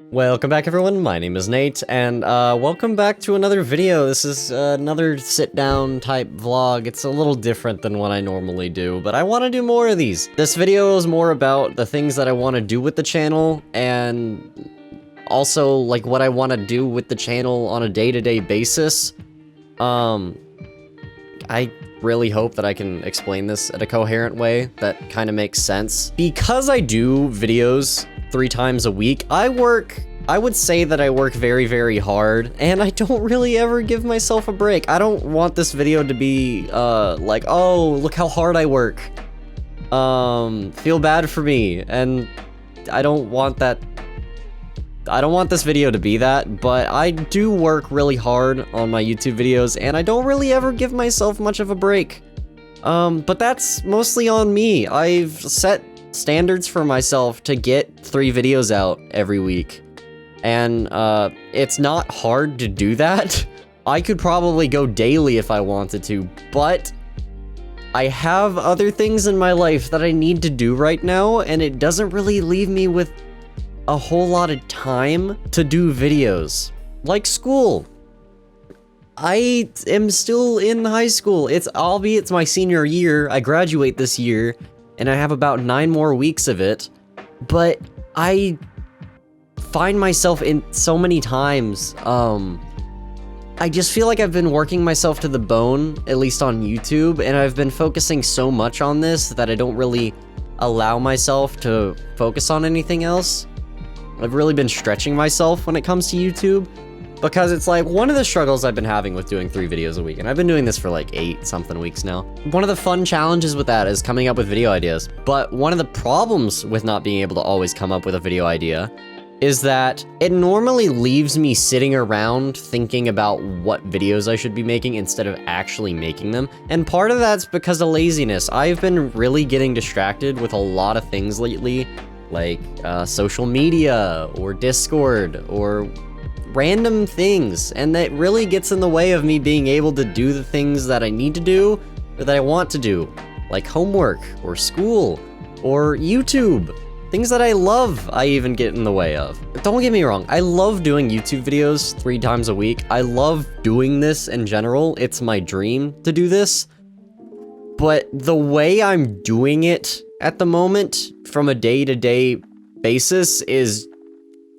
Welcome back everyone, my name is Nate, and welcome back to another video. This is another sit-down type vlog. It's a little different than what I normally do, but I want to do more of these. This video is more about the things that I want to do with the channel, and also, like, what I want to do with the channel on a day-to-day basis. I really hope that I can explain this in a coherent way that kind of makes sense. Because I do videos 3 times a week, I would say that I work very, very hard, and I don't really ever give myself a break. I don't want this video to be, like, oh, look how hard I work. Feel bad for me, and I don't want that. I don't want this video to be that, but I do work really hard on my YouTube videos, and I don't really ever give myself much of a break. But that's mostly on me. I've set standards for myself to get 3 videos out every week. And, it's not hard to do that. I could probably go daily if I wanted to, but I have other things in my life that I need to do right now, and it doesn't really leave me with a whole lot of time to do videos. Like school. I am still in high school. Albeit it's my senior year. I graduate this year, and I have about 9 more weeks of it. But I find myself in so many times, I just feel like I've been working myself to the bone, at least on YouTube, and I've been focusing so much on this that I don't really allow myself to focus on anything else. I've really been stretching myself when it comes to YouTube, because it's like one of the struggles I've been having with doing 3 videos a week, and I've been doing this for like 8 something weeks now. One of the fun challenges with that is coming up with video ideas, but one of the problems with not being able to always come up with a video idea is that it normally leaves me sitting around thinking about what videos I should be making instead of actually making them. And part of that's because of laziness. I've been really getting distracted with a lot of things lately, like social media or Discord or random things, and that really gets in the way of me being able to do the things that I need to do or that I want to do, like homework or school or YouTube. Things that I love, I even get in the way of. Don't get me wrong, I love doing YouTube videos 3 times a week. I love doing this in general. It's my dream to do this. But the way I'm doing it at the moment, from a day-to-day basis, is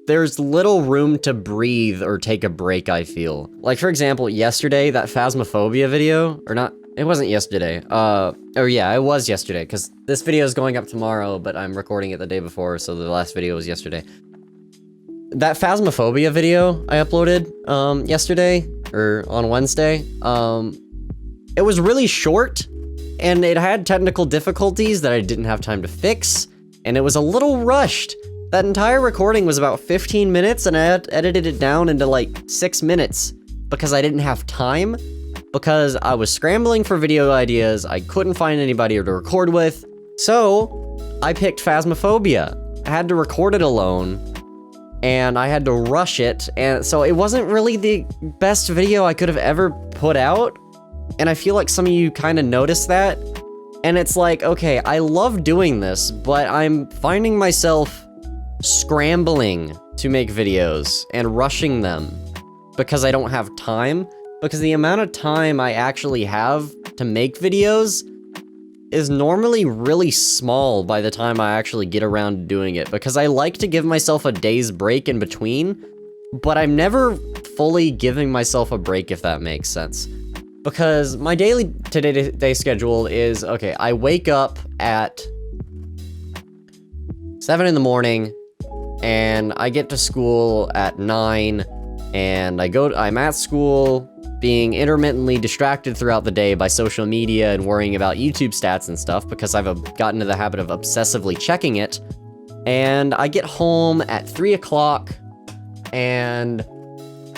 there's little room to breathe or take a break, I feel. Like, for example, yesterday, that Phasmophobia video, or not, it wasn't yesterday. Or yeah, it was yesterday, because this video is going up tomorrow, but I'm recording it the day before, so the last video was yesterday. That Phasmophobia video I uploaded, yesterday, or on Wednesday, it was really short, and it had technical difficulties that I didn't have time to fix, and it was a little rushed. That entire recording was about 15 minutes, and I edited it down into like 6 minutes, because I didn't have time. Because I was scrambling for video ideas, I couldn't find anybody to record with, so I picked Phasmophobia. I had to record it alone, and I had to rush it, and so it wasn't really the best video I could have ever put out, and I feel like some of you kind of noticed that, and it's like, okay, I love doing this, but I'm finding myself scrambling to make videos and rushing them because I don't have time. Because the amount of time I actually have to make videos is normally really small by the time I actually get around to doing it. Because I like to give myself a day's break in between, but I'm never fully giving myself a break, if that makes sense. Because my daily day schedule is, okay, I wake up at 7 in the morning, and I get to school at 9, and I'm at school, being intermittently distracted throughout the day by social media and worrying about YouTube stats and stuff because I've gotten into the habit of obsessively checking it. And I get home at 3 o'clock and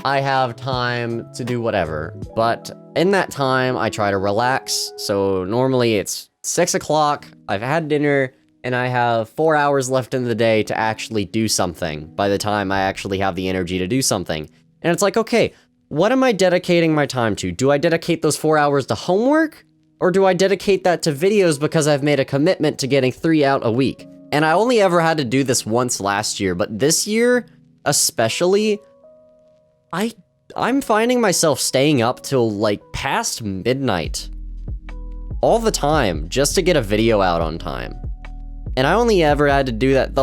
I have time to do whatever. But in that time, I try to relax. So normally it's 6 o'clock, I've had dinner, and I have 4 hours left in the day to actually do something by the time I actually have the energy to do something. And it's like, okay, what am I dedicating my time to? Do I dedicate those 4 hours to homework? Or do I dedicate that to videos because I've made a commitment to getting 3 out a week? And I only ever had to do this once last year, but this year, especially, I'm finding myself staying up till like past midnight all the time just to get a video out on time. And I only ever had to do that. The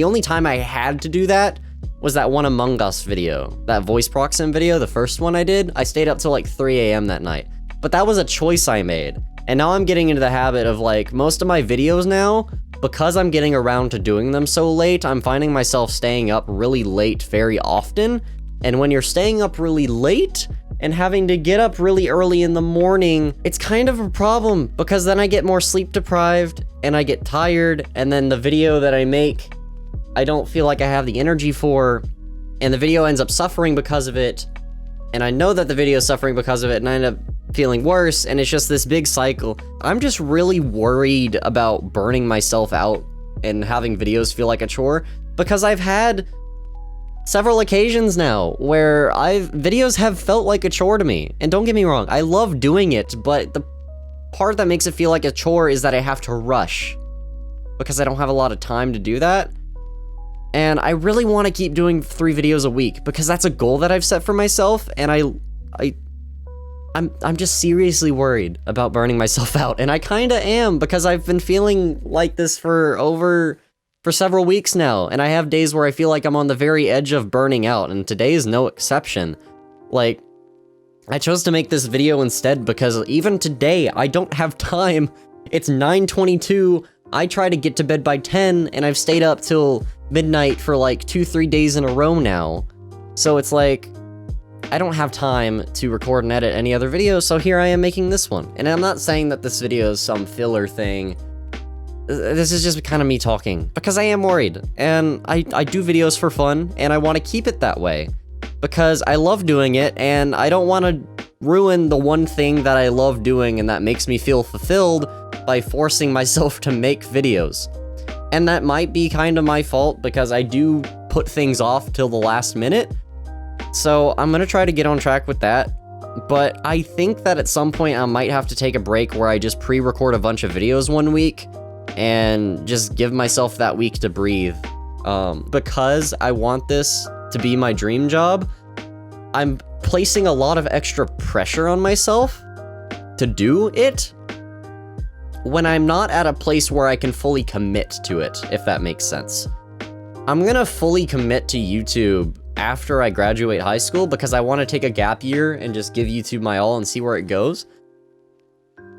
only time I had to do that was that one Among Us video, that voice proxim video, the first one I did. I stayed up till like 3 a.m. that night, but that was a choice I made. And now I'm getting into the habit of like most of my videos now, because I'm getting around to doing them so late, I'm finding myself staying up really late very often. And when you're staying up really late and having to get up really early in the morning, it's kind of a problem, because then I get more sleep deprived and I get tired, and then the video that I make, I don't feel like I have the energy for, and the video ends up suffering because of it. And I know that the video is suffering because of it, and I end up feeling worse, and it's just this big cycle. I'm just really worried about burning myself out and having videos feel like a chore, because I've had several occasions now where videos have felt like a chore to me. And don't get me wrong, I love doing it, but the part that makes it feel like a chore is that I have to rush, because I don't have a lot of time to do that. And I really want to keep doing 3 videos a week, because that's a goal that I've set for myself, and I'm just seriously worried about burning myself out. And I kinda am, because I've been feeling like this for several weeks now, and I have days where I feel like I'm on the very edge of burning out, and today is no exception. Like, I chose to make this video instead because even today, I don't have time. It's 9:22, I try to get to bed by 10, and I've stayed up till midnight for like 2-3 days in a row now. So it's like, I don't have time to record and edit any other videos, so here I am making this one. And I'm not saying that this video is some filler thing. This is just kind of me talking, because I am worried, and I do videos for fun, and I want to keep it that way, because I love doing it, and I don't want to ruin the one thing that I love doing and that makes me feel fulfilled by forcing myself to make videos. And that might be kind of my fault, because I do put things off till the last minute, so I'm gonna try to get on track with that. But I think that at some point I might have to take a break where I just pre-record a bunch of videos one week and just give myself that week to breathe. Because I want this to be my dream job, I'm placing a lot of extra pressure on myself to do it when I'm not at a place where I can fully commit to it, if that makes sense. I'm gonna fully commit to YouTube after I graduate high school, because I want to take a gap year and just give YouTube my all and see where it goes.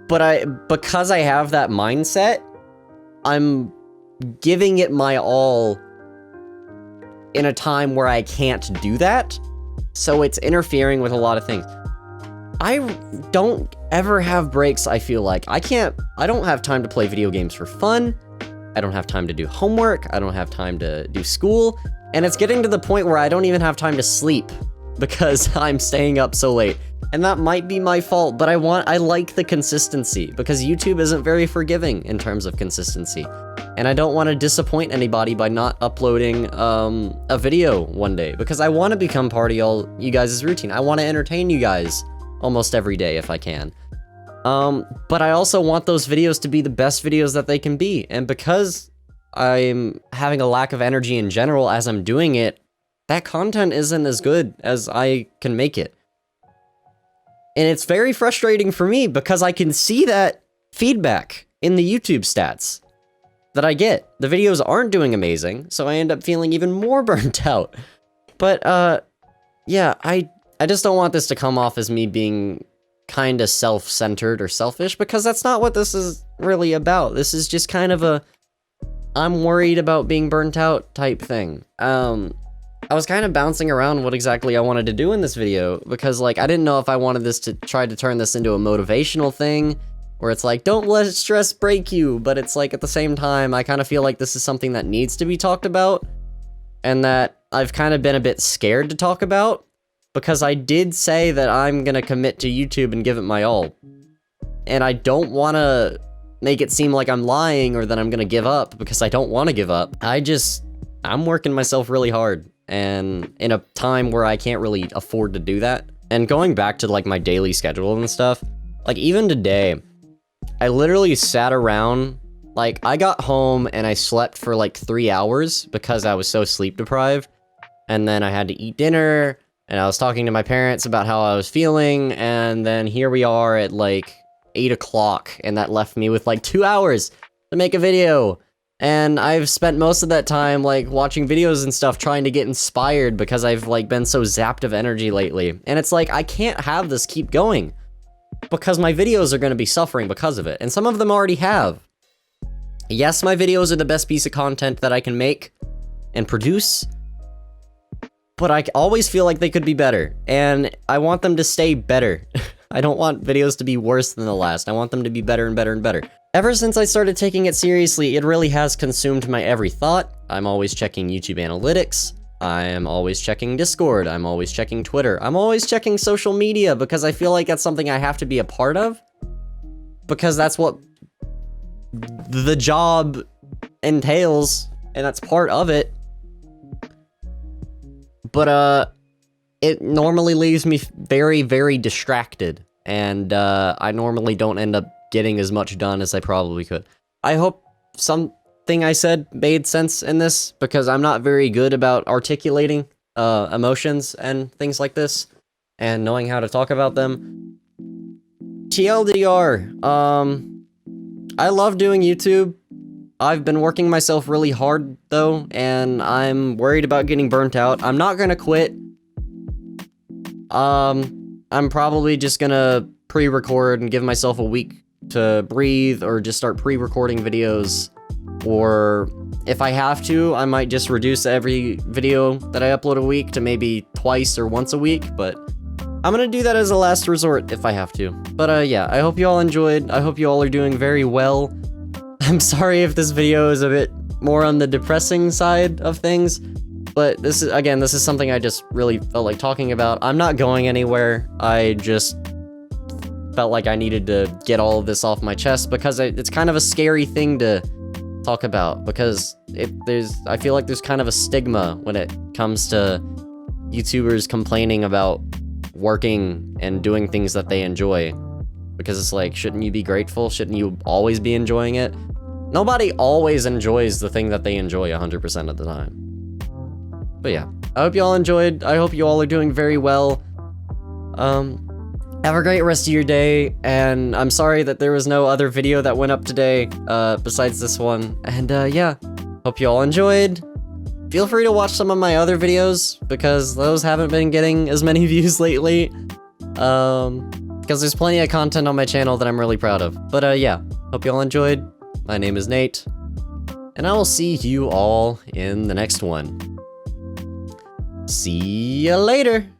But because I have that mindset, I'm giving it my all in a time where I can't do that, so it's interfering with a lot of things. I don't ever have breaks, I feel like. I don't have time to play video games for fun. I don't have time to do homework. I don't have time to do school. And it's getting to the point where I don't even have time to sleep because I'm staying up so late. And that might be my fault, but I like the consistency, because YouTube isn't very forgiving in terms of consistency. And I don't want to disappoint anybody by not uploading a video one day, because I want to become part of you guys' routine. I want to entertain you guys almost every day if I can. But I also want those videos to be the best videos that they can be. And because I'm having a lack of energy in general as I'm doing it, that content isn't as good as I can make it. And it's very frustrating for me, because I can see that feedback in the YouTube stats that I get. The videos aren't doing amazing, so I end up feeling even more burnt out. But, yeah, I just don't want this to come off as me being kind of self-centered or selfish, because that's not what this is really about. This is just kind of a I'm worried about being burnt out type thing. I was kind of bouncing around what exactly I wanted to do in this video, because like I didn't know if I wanted this to try to turn this into a motivational thing where it's like, don't let stress break you, but it's like at the same time I kind of feel like this is something that needs to be talked about, and that I've kind of been a bit scared to talk about, because I did say that I'm gonna commit to YouTube and give it my all, and I don't want to make it seem like I'm lying or that I'm gonna give up, because I don't want to give up. I'm working myself really hard, and in a time where I can't really afford to do that. And going back to like my daily schedule and stuff, like even today, I literally sat around Like, I got home and I slept for like 3 hours because I was so sleep deprived. And then I had to eat dinner, and I was talking to my parents about how I was feeling, and then here we are at like 8 o'clock, and that left me with like 2 hours to make a video. And I've spent most of that time like watching videos and stuff trying to get inspired because I've like been so zapped of energy lately. And it's like, I can't have this keep going because my videos are going to be suffering because of it. And some of them already have. Yes, my videos are the best piece of content that I can make and produce, but I always feel like they could be better, and I want them to stay better. I don't want videos to be worse than the last. I want them to be better and better and better. Ever since I started taking it seriously, it really has consumed my every thought. I'm always checking YouTube analytics. I'm always checking Discord. I'm always checking Twitter. I'm always checking social media because I feel like that's something I have to be a part of, because that's what the job entails, and that's part of it. But, it normally leaves me very, very distracted, and, I normally don't end up getting as much done as I probably could. I hope something I said made sense in this, because I'm not very good about articulating, emotions and things like this, and knowing how to talk about them. TLDR, I love doing YouTube. I've been working myself really hard, though, and I'm worried about getting burnt out. I'm not gonna quit. I'm probably just gonna pre-record and give myself a week to breathe, or just start pre-recording videos. Or if I have to, I might just reduce every video that I upload a week to maybe twice or once a week, but I'm gonna do that as a last resort if I have to. But yeah, I hope you all enjoyed. I hope you all are doing very well. I'm sorry if this video is a bit more on the depressing side of things, but this is something I just really felt like talking about. I'm not going anywhere. I just felt like I needed to get all of this off my chest because it's kind of a scary thing to talk about, because I feel like there's kind of a stigma when it comes to YouTubers complaining about working and doing things that they enjoy, because it's like, shouldn't you be grateful? Shouldn't you always be enjoying it? Nobody always enjoys the thing that they enjoy 100% of the time. But yeah, I hope you all enjoyed. I hope you all are doing very well. Have a great rest of your day, and I'm sorry that there was no other video that went up today, besides this one. And yeah, hope you all enjoyed. Feel free to watch some of my other videos, because those haven't been getting as many views lately. Because there's plenty of content on my channel that I'm really proud of. But yeah, hope you all enjoyed. My name is Nate, and I will see you all in the next one. See ya later!